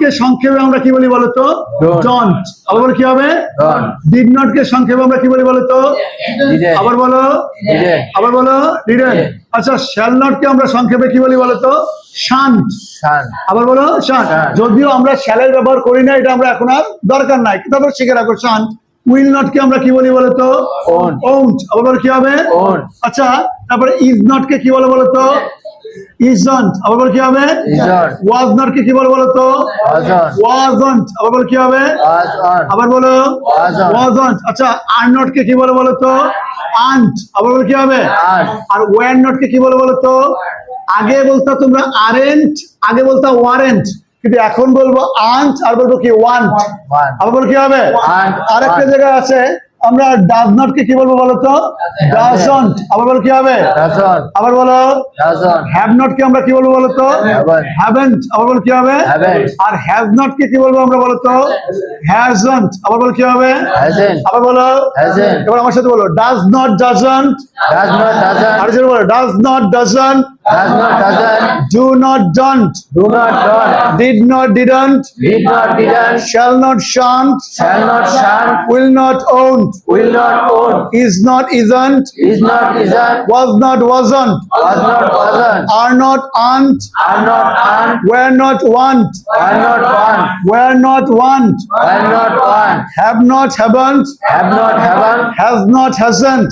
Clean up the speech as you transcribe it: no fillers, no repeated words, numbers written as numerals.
কে সংক্ষেপে আমরা কি বলি বলতো? ডোন্ট। আবার কি হবে? ডিড নট কে সংক্ষেপে আমরা কি বলি বলতো? আবার বলো, আবার বলো, ডিডন্ট। আচ্ছা, শ্যাল নট কে আমরা সংক্ষেপে কি বলি বলতো? শান্ট। আবার বলো, শান্ট। যদিও আমরা শ্যালের ব্যবহার করি না, এটা আমরা এখন আর দরকার নাই, তারপর শিখে রাখো শান্ট। উইল নট কে আমরা কি বলি বলতো? ওন্ট। আবার কি হবে? আচ্ছা, তারপরে ইজ নট কে কি বলে বলতো? ইজন্ট। আবার কি হবে? ওয়াজ নট কে কি বলে বলতো? ওয়াজন্ট। আবার কি হবে? আবার বলো, ওয়াজন্ট। আচ্ছা, আর নট কে কি বলে বলতো? আন্ট। আবার কি হবে? আর ওয়ার নট কে কি বলে বলতো? আগে বলতো তোমরা আরেন্ট, আগে বলতো ওয়ারেন্ট, কিন্তু এখন বলবো আন্ট আর বলবো কি ওয়ান্ট। আবার কি হবে? আরেকটা জায়গায় আছে আমরা ডাজ নট কে কি বলবো বলতো? ডাজন্ট। আবার কি হবে? আবার বলো, হ্যাভ নট কে আমরা কি বলবো বলতো? হ্যাভেন্ট। আবার কি হবে? আর হ্যাজ নট কে কি বলবো আমরা বলতো? হ্যাজন্ট। আবার কি হবে? আবার বলো, এবার আমার সাথে বলো, ডাজ নট ডাজন্ট। আর যেটা বলো, does not doesn't, do not don't, did not didn't, shall not shan't, will not owned, is not isn't, was not wasn't, are not aren't, were not want, have not haven't, has not hasn't,